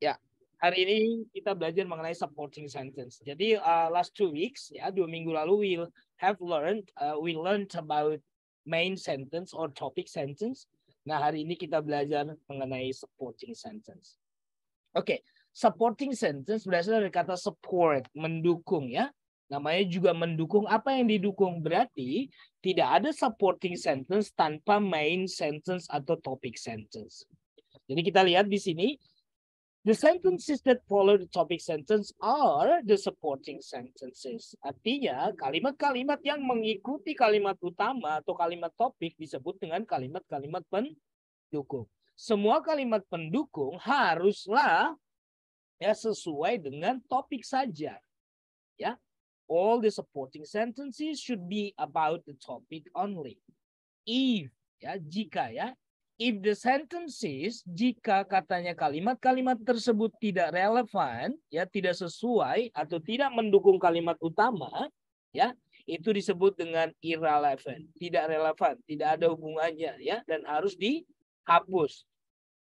Ya, hari ini kita belajar mengenai supporting sentence. Jadi last 2 weeks, ya 2 minggu lalu we learned about main sentence or topic sentence. Nah, hari ini kita belajar mengenai supporting sentence. Oke, supporting sentence berasal dari kata support, mendukung ya. Namanya juga mendukung. Apa yang didukung? Berarti tidak ada supporting sentence tanpa main sentence atau topic sentence. Jadi kita lihat di sini, the sentences that follow the topic sentence are the supporting sentences. Artinya kalimat-kalimat yang mengikuti kalimat utama atau kalimat topik disebut dengan kalimat-kalimat pendukung. Semua kalimat pendukung haruslah ya sesuai dengan topik saja. Ya. All the supporting sentences should be about the topic only. If ya jika ya, if the sentences, jika katanya kalimat-kalimat tersebut tidak relevan, ya tidak sesuai atau tidak mendukung kalimat utama, ya itu disebut dengan irrelevant, tidak relevan, tidak ada hubungannya, ya dan harus dihapus.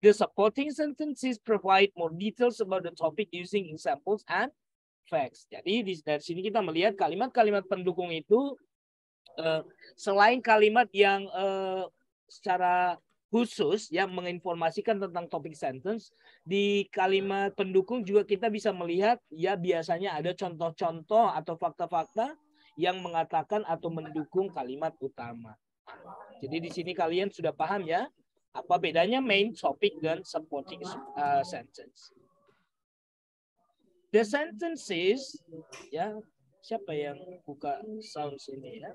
The supporting sentences provide more details about the topic using examples and facts. Jadi dari sini kita melihat kalimat-kalimat pendukung itu selain kalimat yang secara khusus yang menginformasikan tentang topik sentence, di kalimat pendukung juga kita bisa melihat ya biasanya ada contoh-contoh atau fakta-fakta yang mengatakan atau mendukung kalimat utama. Jadi di sini kalian sudah paham ya apa bedanya main topic dan supporting sentence. The sentences ya, siapa yang buka sounds ini ya?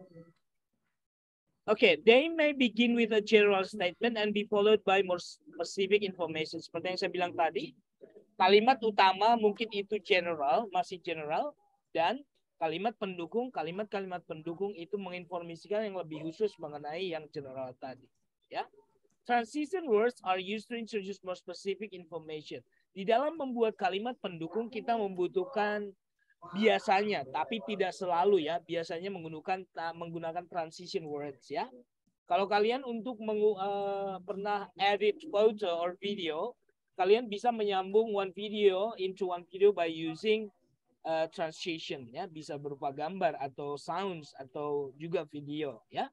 Okay, they may begin with a general statement and be followed by more specific information. Seperti yang saya bilang tadi, kalimat utama mungkin itu general, masih general, dan kalimat-kalimat pendukung itu menginformasikan yang lebih khusus mengenai yang general tadi. Ya, transition words are used to introduce more specific information. Di dalam membuat kalimat pendukung kita membutuhkan biasanya, tapi tidak selalu ya, biasanya menggunakan transition words ya. Kalau kalian untuk pernah edit photo or video, kalian bisa menyambung one video into one video by using transition ya, bisa berupa gambar atau sounds atau juga video ya.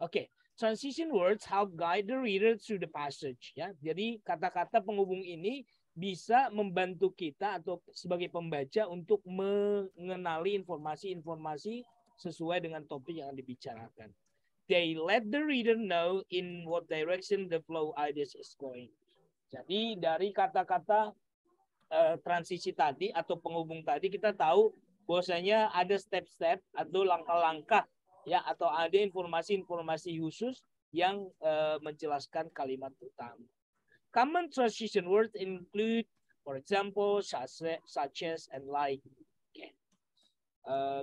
Oke. Transition words help guide the reader through the passage ya. Jadi kata-kata penghubung ini bisa membantu kita atau sebagai pembaca untuk mengenali informasi-informasi sesuai dengan topik yang dibicarakan. They let the reader know in what direction the flow ideas is going. Jadi dari kata-kata transisi tadi atau penghubung tadi kita tahu bahwasanya ada step-step atau langkah-langkah ya atau ada informasi-informasi khusus yang menjelaskan kalimat utama. Common transition words include, for example, such as and like. Okay.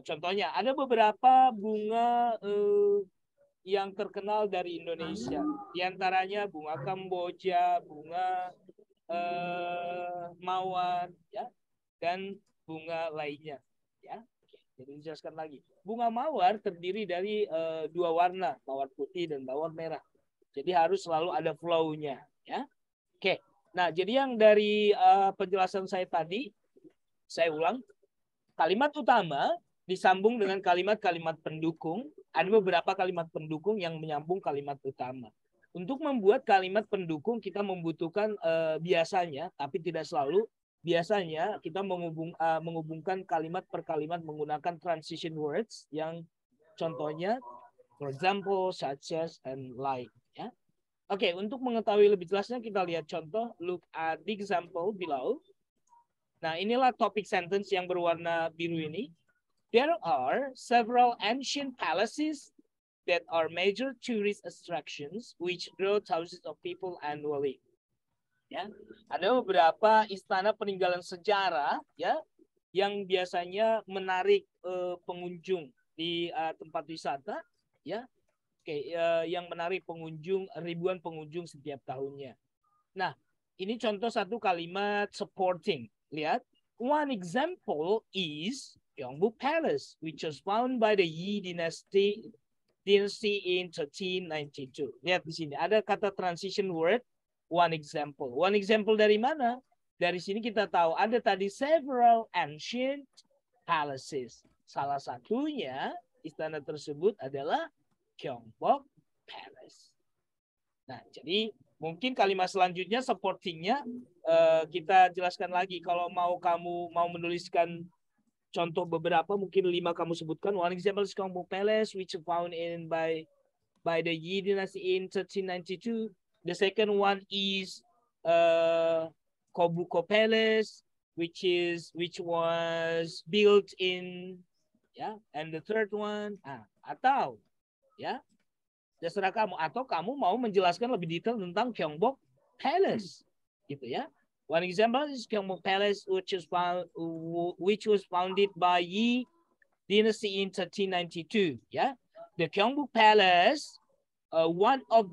Contohnya, ada beberapa bunga yang terkenal dari Indonesia. Di antaranya bunga Kamboja, bunga mawar, ya, dan bunga lainnya. Ya. Jadi dijelaskan lagi. Bunga mawar terdiri dari 2 warna, mawar putih dan mawar merah. Jadi harus selalu ada flow-nya. Ya. Oke, nah jadi yang dari penjelasan saya tadi, saya ulang, kalimat utama disambung dengan kalimat-kalimat pendukung. Ada beberapa kalimat pendukung yang menyambung kalimat utama. Untuk membuat kalimat pendukung kita membutuhkan biasanya, tapi tidak selalu, biasanya kita menghubungkan kalimat per kalimat menggunakan transition words yang contohnya, for example, such as, and like. Ya. Oke, untuk mengetahui lebih jelasnya kita lihat contoh. Look at the example below. Nah, inilah topik sentence yang berwarna biru ini. There are several ancient palaces that are major tourist attractions which draw thousands of people annually. Ya, ada beberapa istana peninggalan sejarah ya yang biasanya menarik pengunjung di tempat wisata ya. Oke, yang menarik pengunjung, ribuan pengunjung setiap tahunnya. Nah, ini contoh satu kalimat supporting. Lihat, one example is Gyeongbok Palace, which was found by the Yi Dynasty in 1392. Lihat di sini, ada kata transition word, one example. One example dari mana? dari sini kita tahu ada tadi several ancient palaces. Salah satunya istana tersebut adalah Gyeongbok Palace. Nah, jadi mungkin kalimat selanjutnya supportingnya kita jelaskan lagi. Kalau kamu mau menuliskan contoh beberapa, mungkin 5 kamu sebutkan. One example is Gyeongbok Palace, which found in by the Yi Dynasty in 1392. The second one is Kobuko Palace, which was built in, and the third one, atau terserah kamu, atau kamu mau menjelaskan lebih detail tentang Gyeongbok Palace, gitu ya. One example is Gyeongbok Palace, which was founded by Yi Dynasty in 1392. The Gyeongbok Palace, one of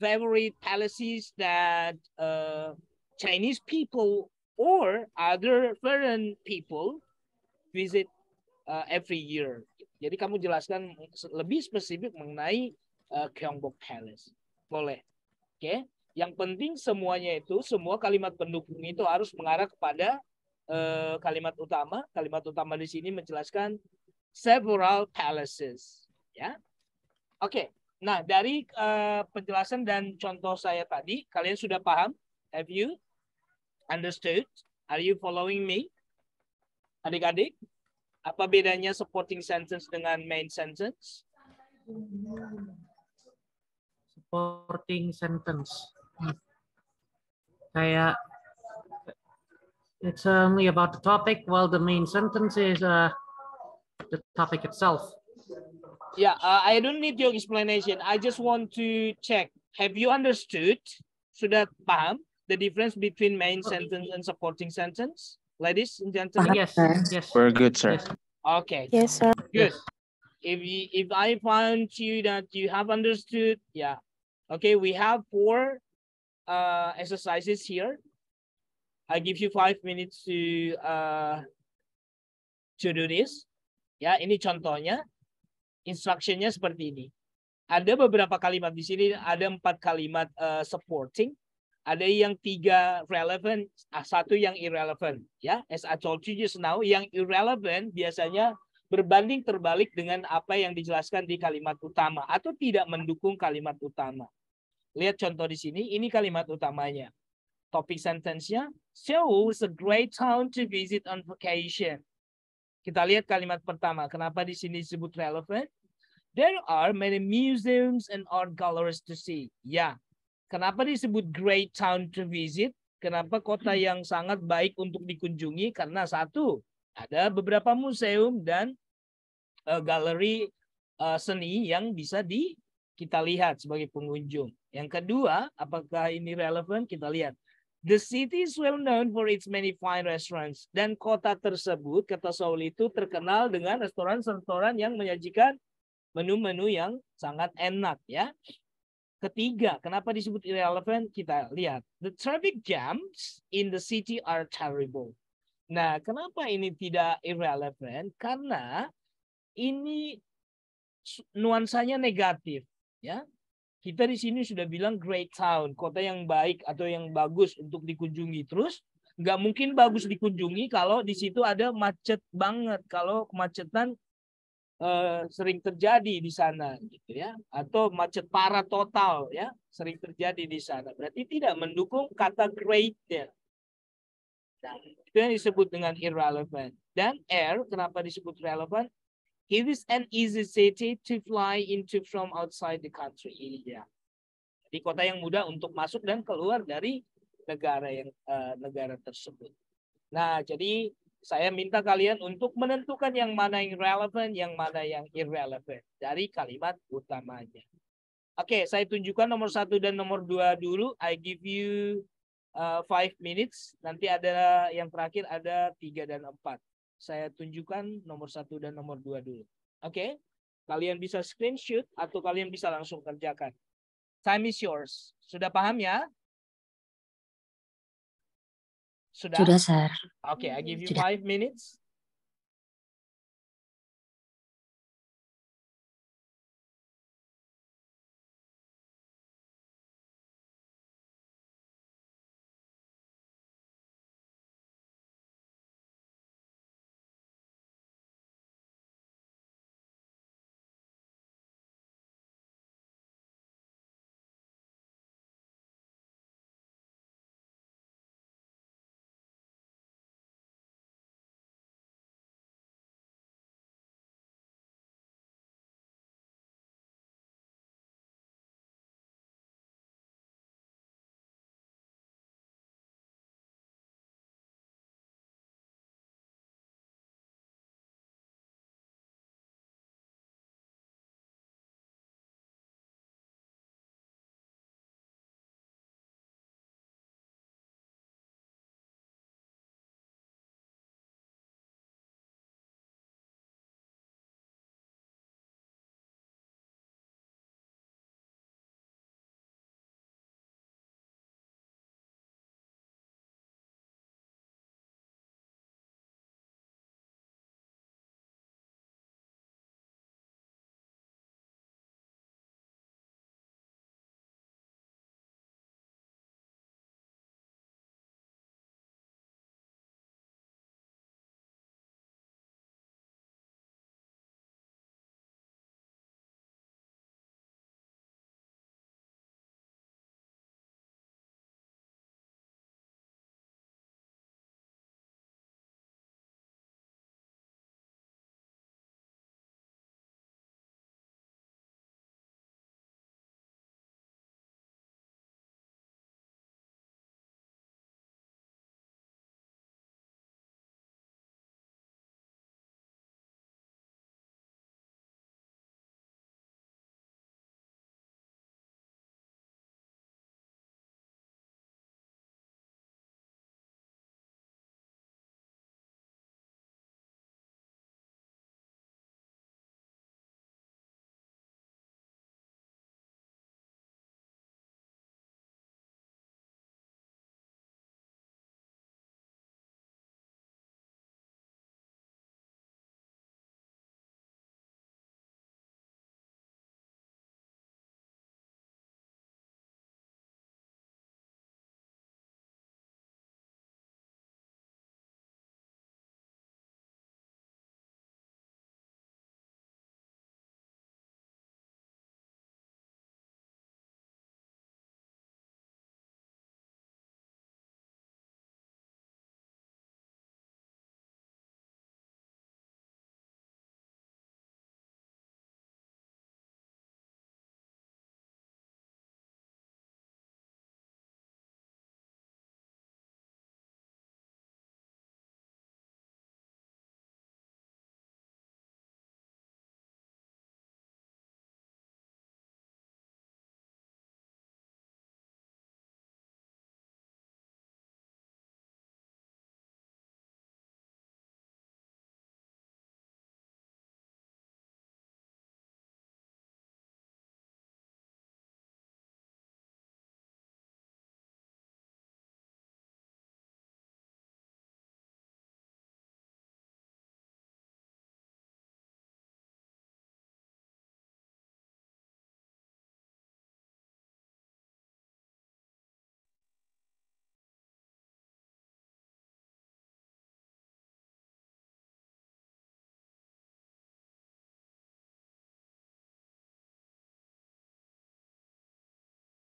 favorite palaces that Chinese people or other foreign people visit every year. Jadi kamu jelaskan lebih spesifik mengenai Gyeongbok Palace. Boleh. Oke. Yang penting semuanya itu, semua kalimat pendukung itu harus mengarah kepada kalimat utama. Kalimat utama di sini menjelaskan several palaces. Ya. Oke. Nah, dari penjelasan dan contoh saya tadi, kalian sudah paham? Have you understood? Are you following me? Adik-adik? Apa bedanya supporting sentence dengan main sentence? Supporting sentence. Kayak it's only about the topic, while the main sentence is the topic itself. Yeah, I don't need your explanation. I just want to check. Have you understood? Sudah paham the difference between main sentence and supporting sentence? Ladies and gentlemen? Yes. Very good, sir. Yes. Okay. Yes, sir. Good. Yes. If I found you that you have understood, yeah. Okay, we have 4 exercises here. I give you 5 minutes to do this. Ya, ini contohnya. Instructionnya seperti ini. Ada beberapa kalimat di sini, ada 4 kalimat supporting, ada yang 3 relevant, 1 yang irrelevant. Ya, as I told you just now, yang irrelevant biasanya berbanding terbalik dengan apa yang dijelaskan di kalimat utama atau tidak mendukung kalimat utama. Lihat contoh di sini, ini kalimat utamanya. Topik sentence-nya, Seoul is a great town to visit on vacation. Kita lihat kalimat pertama. Kenapa di sini disebut relevant? There are many museums and art galleries to see. Ya. Kenapa disebut great town to visit? Kenapa kota yang sangat baik untuk dikunjungi? Karena 1, ada beberapa museum dan galeri seni yang bisa kita lihat sebagai pengunjung. Yang kedua, apakah ini relevan? Kita lihat. The city is well known for its many fine restaurants. Dan kota tersebut, kota Seoul itu terkenal dengan restoran-restoran yang menyajikan menu-menu yang sangat enak, ya. Ketiga, kenapa disebut irrelevant? Kita lihat. The traffic jams in the city are terrible. Nah, kenapa ini tidak irrelevant? Karena ini nuansanya negatif, ya. Kita di sini sudah bilang great town, kota yang baik atau yang bagus untuk dikunjungi. Terus nggak mungkin bagus dikunjungi kalau di situ ada macet banget. Kalau kemacetan sering terjadi di sana, gitu ya. Atau macet parah total, ya, sering terjadi di sana. Berarti tidak mendukung kata great-nya. Nah, itu yang disebut dengan irrelevant. Dan R, kenapa disebut relevant? It is an easy city to fly into from outside the country. Iya. Di kota yang mudah untuk masuk dan keluar dari negara tersebut. Nah, jadi saya minta kalian untuk menentukan yang mana yang relevan, yang mana yang irrelevant dari kalimat utamanya. Oke, saya tunjukkan nomor 1 dan nomor 2 dulu. I give you 5 minutes. Nanti ada yang terakhir ada 3 dan 4. Saya tunjukkan nomor 1 dan nomor 2 dulu. Oke? Kalian bisa screenshot atau kalian bisa langsung kerjakan. Time is yours. Sudah paham ya? Sudah? Sudah, Sir. Oke, I give you Sudah. 5 minutes.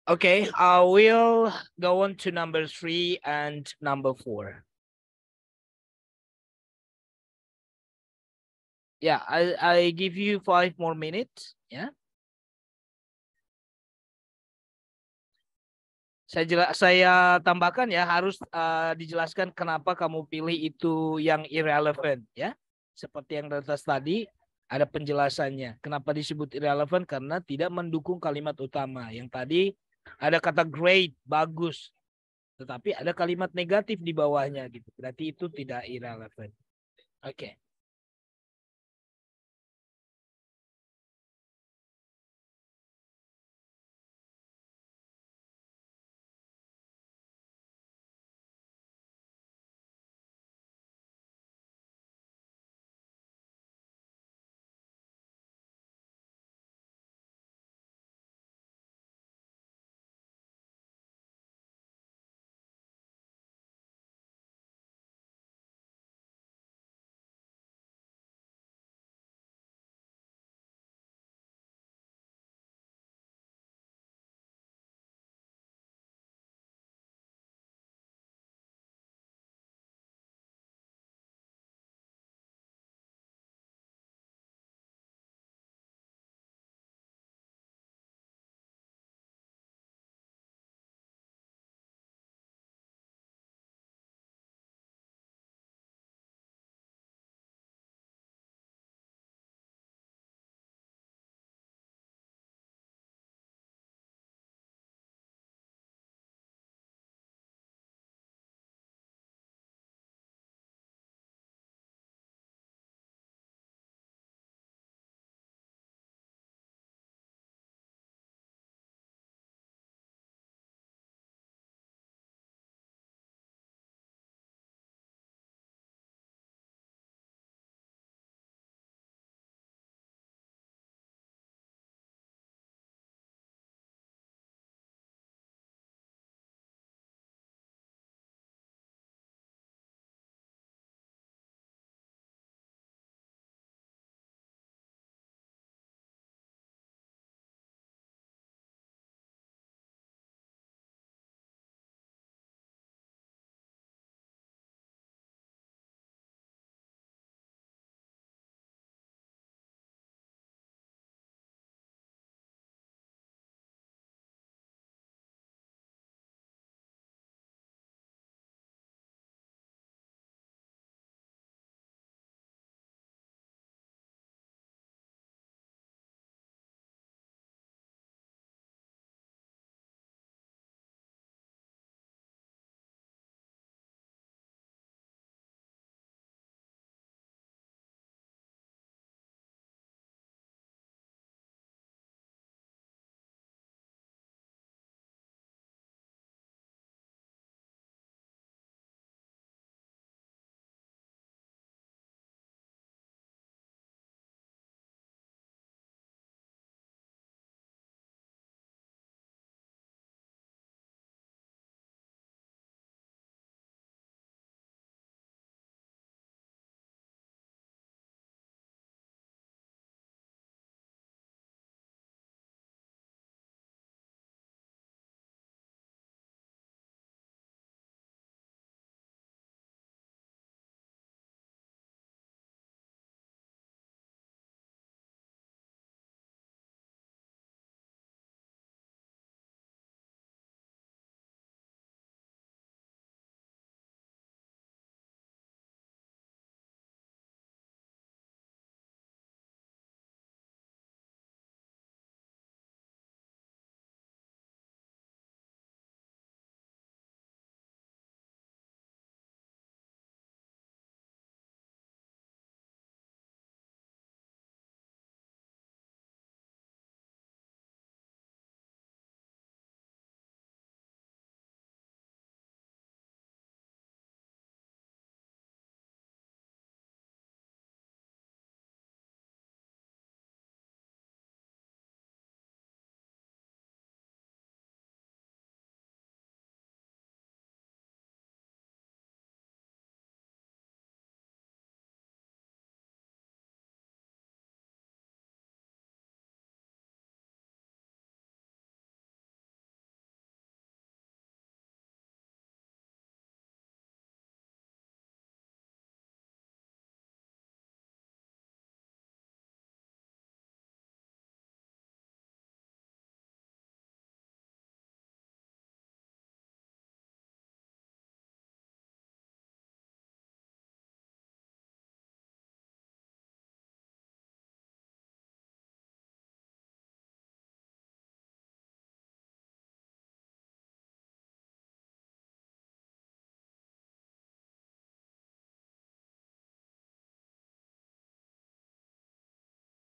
Okay, I will go on to number 3 and number 4. Yeah, I give you 5 more minutes. Yeah. Saya tambahkan ya, harus dijelaskan kenapa kamu pilih itu yang irrelevant ya. Seperti yang atas tadi ada penjelasannya. Kenapa disebut irrelevant? Karena tidak mendukung kalimat utama. Yang tadi ada kata great, bagus. Tetapi ada kalimat negatif di bawahnya gitu. Berarti itu tidak irrelevant. Oke. Okay.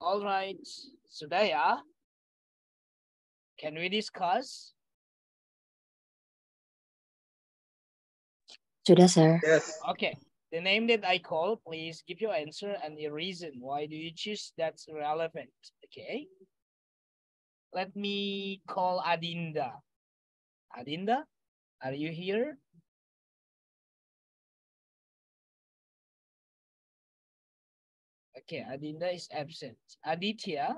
All right. Sudah ya? Can we discuss? Sudah, sir. Yes. Okay. The name that I call, please give your answer and the reason. Why do you choose that's relevant? Okay. Let me call Adinda. Adinda, are you here? Okay, Adinda is absent. Aditya?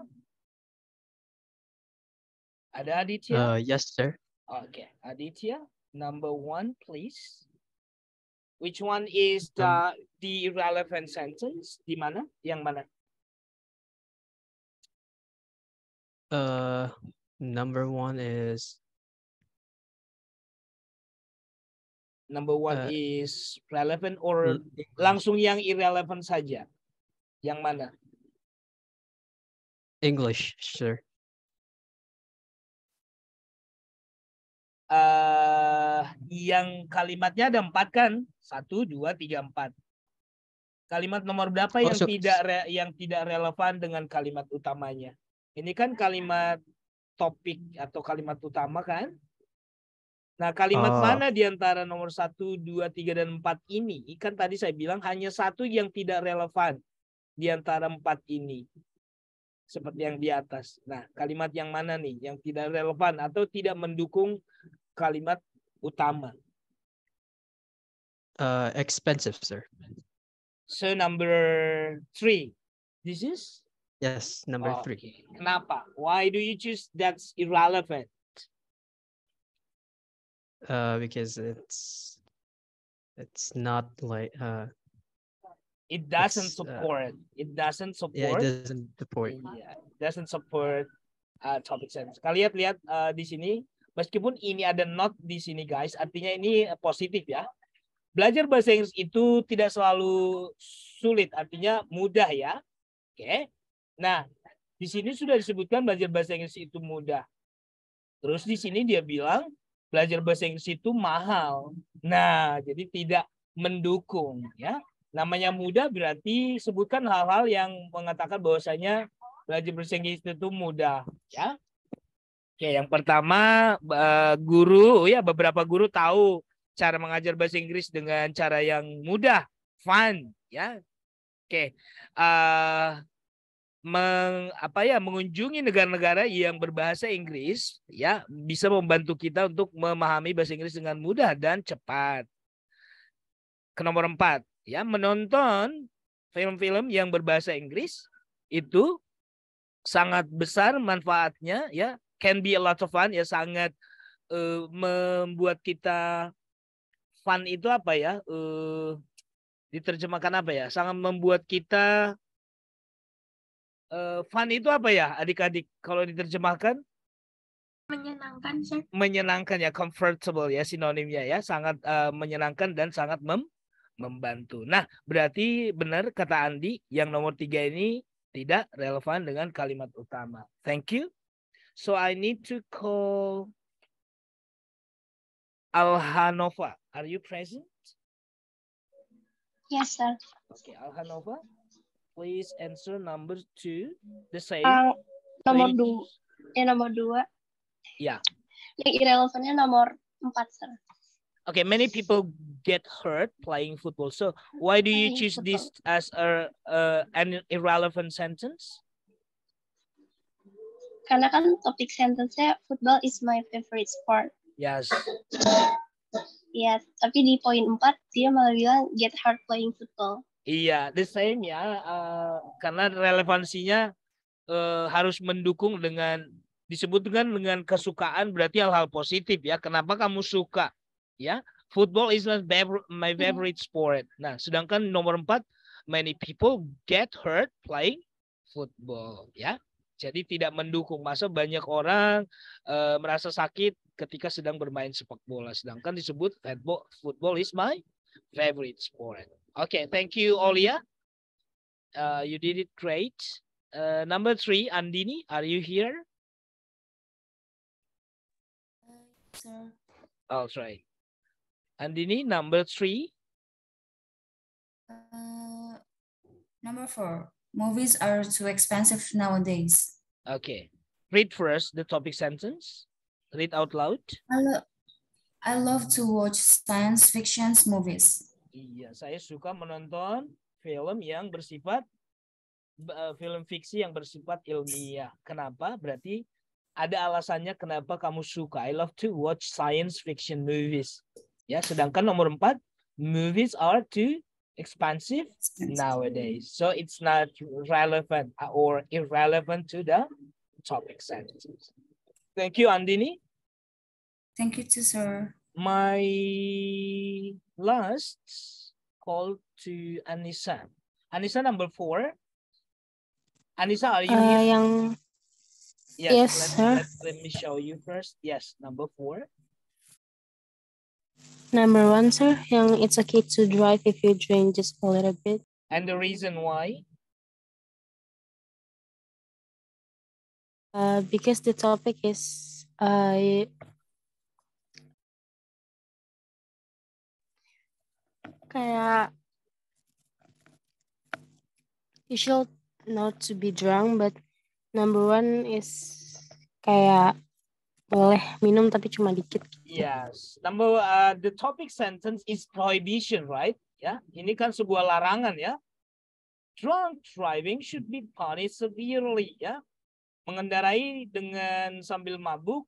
Ada Aditya? Yes, sir. Okay, Aditya, number 1, please. Which one is the irrelevant sentence? Di mana? Yang mana? Number 1 is Number 1 is relevant or langsung yang irrelevant saja? Yang mana? English, sir. Yang kalimatnya ada 4 kan? 1, 2, 3, 4. Kalimat nomor berapa yang tidak relevan dengan kalimat utamanya? Ini kan kalimat topik atau kalimat utama kan? Nah, kalimat mana di antara nomor 1, 2, 3, dan 4 ini? Kan tadi saya bilang hanya satu yang tidak relevan di antara 4 ini. Seperti yang di atas. Nah, kalimat yang mana nih? Yang tidak relevan atau tidak mendukung kalimat utama? Expensive, sir. So, number 3. This is? Yes, number 3. Okay. Kenapa? Why do you choose that's irrelevant? Because it's not like it doesn't support. It doesn't support. Yeah, it doesn't support. Yeah, it doesn't support topic sentence. Kalian lihat di sini, meskipun ini ada not di sini guys, artinya ini positif ya. Belajar bahasa Inggris itu tidak selalu sulit, artinya mudah ya. Oke. Nah, di sini sudah disebutkan belajar bahasa Inggris itu mudah. Terus di sini dia bilang belajar bahasa Inggris itu mahal. Nah, jadi tidak mendukung ya. Namanya mudah berarti sebutkan hal-hal yang mengatakan bahwasanya belajar bahasa Inggris itu mudah ya. Oke, yang pertama guru ya, beberapa guru tahu cara mengajar bahasa Inggris dengan cara yang mudah, fun ya. Oke. Mengunjungi negara-negara yang berbahasa Inggris ya bisa membantu kita untuk memahami bahasa Inggris dengan mudah dan cepat. Ke nomor 4 ya, menonton film-film yang berbahasa Inggris itu sangat besar manfaatnya ya, can be a lot of fun ya, sangat membuat kita fun itu apa ya, diterjemahkan apa ya, sangat membuat kita fun itu apa ya adik-adik kalau diterjemahkan? Menyenangkan, sir. Menyenangkan ya, comfortable ya sinonimnya ya, sangat menyenangkan dan sangat membantu. Nah, berarti benar kata Andi yang nomor 3 ini tidak relevan dengan kalimat utama. Thank you. So I need to call Alhanova. Are you present? Yes, sir. Okay, Alhanova. Please answer number 2. The same. Nomor 2. Nomor 2. Ya. Yang irrelevannya nomor 4, sir. Okay, many people get hurt playing football. So why do you choose this as an irrelevant sentence? Karena kan topik sentence-nya football is my favorite sport. Yes. Yes, tapi di poin 4 dia malah bilang get hurt playing football. Iya, the same ya. Karena relevansinya harus mendukung dengan disebutkan dengan kesukaan, berarti hal-hal positif ya. Kenapa kamu suka? Ya, football is my favorite sport. Nah, sedangkan nomor 4, many people get hurt playing football. Ya, jadi tidak mendukung. Masa banyak orang merasa sakit ketika sedang bermain sepak bola. Sedangkan disebut football is my favorite sport. Okay, thank you, Olia. You did it great. Number 3, Andini, are you here? Sir. Oh, sorry. Andini, number 3. Number 4. Movies are too expensive nowadays. Okay. Read first the topic sentence. Read out loud. I love to watch science fiction movies. Iya, saya suka menonton film yang bersifat film fiksi yang bersifat ilmiah. Kenapa? Berarti ada alasannya kenapa kamu suka. I love to watch science fiction movies. Ya, sedangkan nomor 4, movies are too expensive nowadays. So it's not relevant or irrelevant to the topic sentence. Thank you, Andini. Thank you too, sir. My last call to Anissa. Anissa, number 4. Anissa, are you here? Yes, sir. Let me show you first. Yes, number 4. Number 1, sir, yang it's okay to drive if you drink just a little bit. And the reason why? Because the topic is kayak you should not to be drunk, but number 1 is kayak boleh minum tapi cuma dikit. Yes. The topic sentence is prohibition, right? Ya, ini kan sebuah larangan ya. Drunk driving should be punished severely, ya. Mengendarai dengan sambil mabuk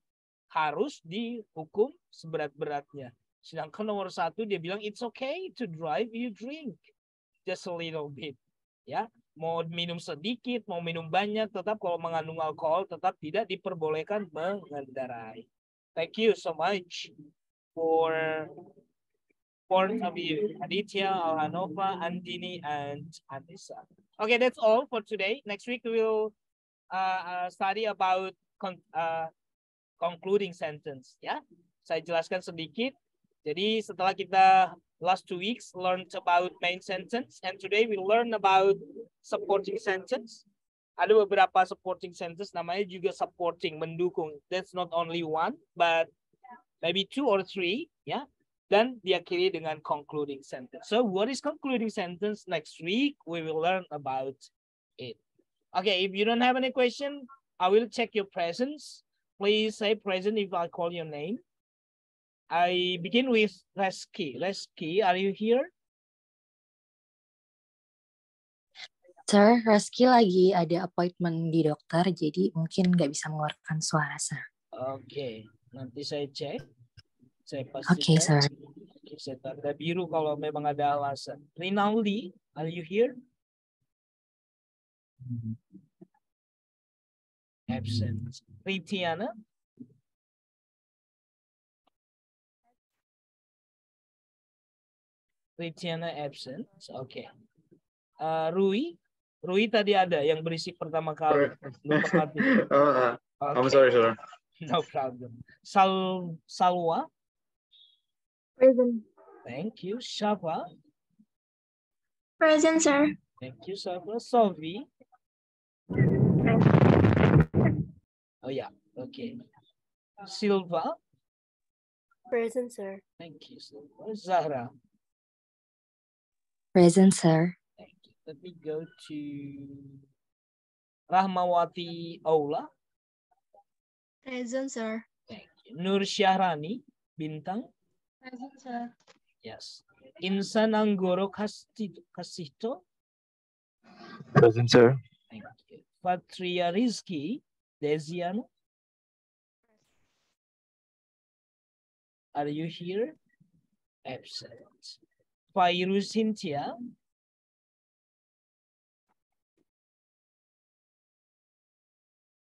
harus dihukum seberat-beratnya. Sedangkan nomor 1 dia bilang it's okay to drive you drink just a little bit, ya. Mau minum sedikit, mau minum banyak, tetap kalau mengandung alkohol tetap tidak diperbolehkan mengendarai. Thank you so much for of you, Aditya, Alhanova, Andini, and Anissa. Okay, that's all for today. Next week we will study about concluding sentence. Ya, saya jelaskan sedikit. Jadi setelah kita last 2 weeks learned about main sentence, and today we learn about supporting sentence. Ada beberapa supporting sentence, namanya juga supporting, mendukung. That's not only one, but maybe 2 or 3, ya. Dan diakhiri dengan concluding sentence. So what is concluding sentence? Next week we will learn about it. Okay, if you don't have any question, I will check your presence. Please say present if I call your name. I begin with Reski. Reski, are you here? Sir, Reski lagi ada appointment di dokter, jadi mungkin nggak bisa mengeluarkan suara, sir. Oke, nanti saya cek. Saya pastikan. Oke, sir. Oke, saya tanda biru kalau memang ada alasan. Rinaldi, are you here? Absent. Ritiana? Ritiana absent. Oke. Rui? Rui tadi ada yang berisik pertama kali. Lupa mati. I'm sorry, sir. No problem. Salwa? Present. Thank you. Shava? Present, sir. Thank you, Shava. Sophie? Oh, yeah. Okay. Silva? Present, sir. Thank you, Silva. Zahra? Present, sir. Thank you. Let me go to Rahmawati Aula. Present, sir. Thank you. Nur Syahrani Bintang. Present, sir. Yes. Insan Anggoro Kasito. Present, sir. Thank you. Patria Rizky Desiano. Are you here? Absent. Fairu Cynthia.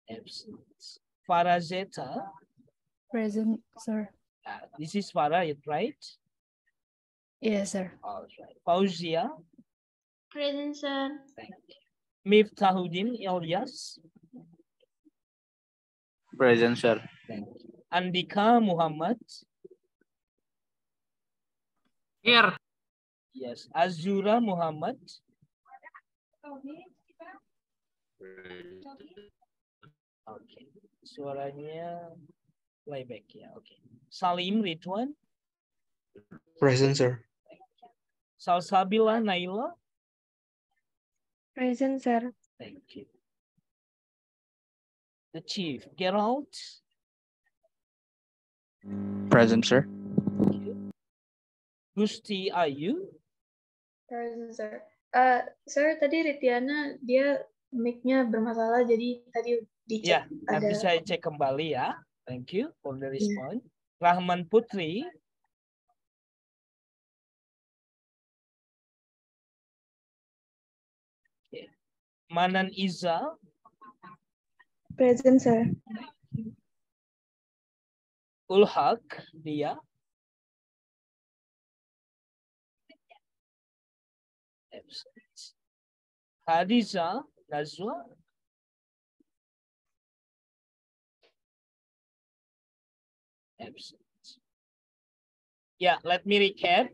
Absent. Farazeta. Present, sir. This is Farah, right? Yes, sir. All right. Fauzia. Present, sir. Thank you. Miftahuddin Ilyas. Present, sir. Thank you. Andika Muhammad. Here. Yes. Azura Muhammad. Okay. Suaranya playback ya. Okay. Salim Ridwan. Present, sir. Salsabila Naila. Present, sir. Thank you. The chief, Gerald. Present, sir. Gusti Ayu. Present, sir. Sir, tadi Ritiana dia mic-nya bermasalah, jadi tadi dicek Ya, nanti ada. saya cek kembali ya. Thank you for the response. Rahman Putri. Okay. Manan Iza. Present, sir. Ulhaq, dia. Absent. Hadiza Nazwa. Absent. Ya, let me recap.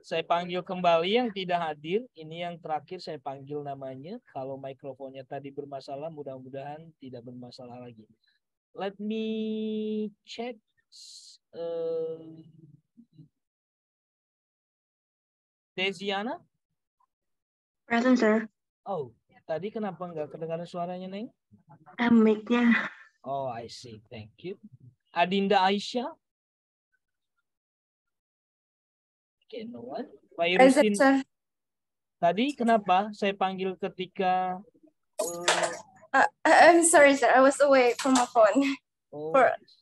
Saya panggil kembali yang tidak hadir. Ini yang terakhir saya panggil namanya. Kalau mikrofonnya tadi bermasalah, mudah-mudahan tidak bermasalah lagi. Let me check. Desiana? Present, sir. Oh, tadi kenapa nggak kedengaran suaranya, Neng? Mic-nya. Oh, I see. Thank you. Adinda Aisyah? Okay, no one. Fairusin. Tadi kenapa saya panggil ketika... I'm sorry, sir. I was away from my phone. Oh,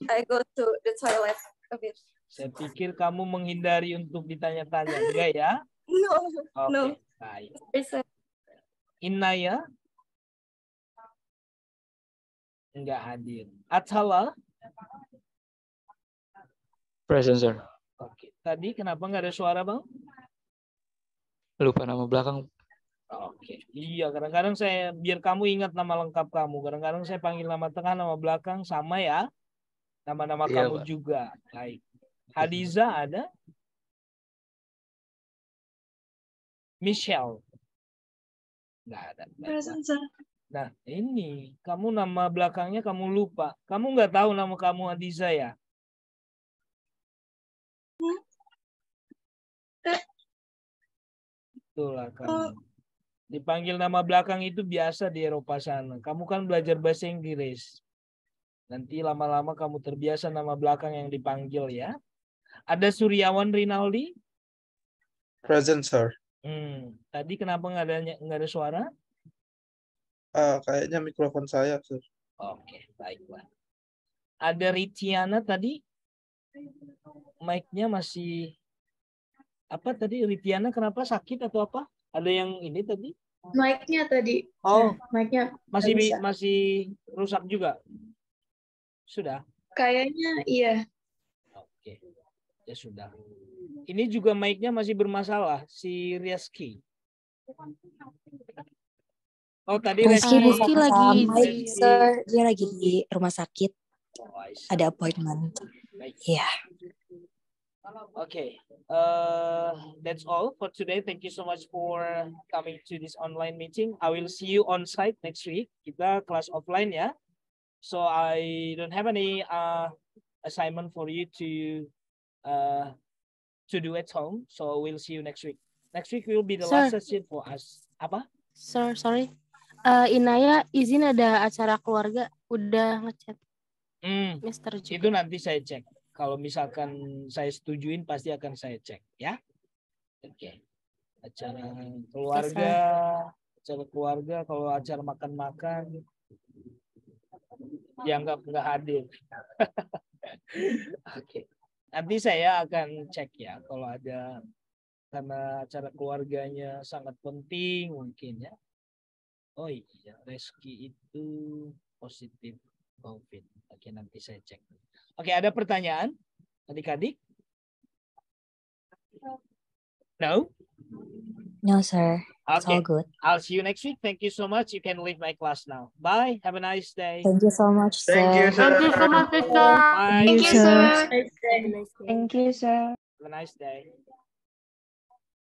I go to the toilet a bit. saya pikir kamu menghindari untuk ditanya-tanya. Enggak ya? No, Oke, no. baik. Sir. Inaya? Enggak hadir. Athala? Present, sir. Oke. Tadi kenapa nggak ada suara, Bang? Lupa nama belakang. Oke. Iya, kadang-kadang saya biar kamu ingat nama lengkap kamu. Kadang-kadang saya panggil nama tengah, nama belakang sama ya. Nama-nama Iya, kamu Pak. juga. Baik. Hadiza ada? Michelle? Nggak ada. Baik, Present, sir. nah, ini kamu nama belakangnya kamu lupa. Kamu nggak tahu nama kamu Hadiza ya? Itulah kamu. Dipanggil nama belakang itu biasa di Eropa sana. Kamu kan belajar bahasa Inggris. Nanti lama-lama kamu terbiasa nama belakang yang dipanggil ya. Ada Suryawan Rinaldi? Present, sir. Tadi kenapa nggak ada suara? Kayaknya mikrofon saya, sir. Oke, baiklah. Ada Ritiana tadi? Mic-nya masih apa tadi? Ritiana kenapa sakit atau apa? Ada yang ini tadi? Mic-nya tadi. Oh, Mic-nya masih rusak juga. Sudah? Kayaknya iya. Oke. Ya sudah. Ini juga mic-nya masih bermasalah si Rizky. Oh, tadi Rizky Rizky lagi Rizky. sir, dia lagi di rumah sakit. Oh, I see. Ada appointment. Iya. Yeah. Okay. That's all for today. Thank you so much for coming to this online meeting. I will see you on site next week. Kita kelas offline ya. So I don't have any assignment for you to do at home. So we'll see you next week. Next week will be the last session for us. Apa? Sir, sorry. Inaya izin ada acara keluarga. Udah ngechat. Mister juga. Itu nanti saya cek. Kalau misalkan saya setujuin pasti akan saya cek ya. Oke. Acara keluarga, kalau acara makan-makan dianggap nggak hadir. Oke. Nanti saya akan cek ya kalau ada, karena acara keluarganya sangat penting mungkin ya. Oh iya, Rizky itu positif COVID. Oke, nanti saya cek. Oke, ada pertanyaan adik-adik? No? No, sir. It's all good. I'll see you next week. Thank you so much. You can leave my class now. Bye. Have a nice day. Thank you so much, sir. Thank you, sir. Thank you so much, sister. Bye. Thank you, sir. Thank you, sir. Have a nice day.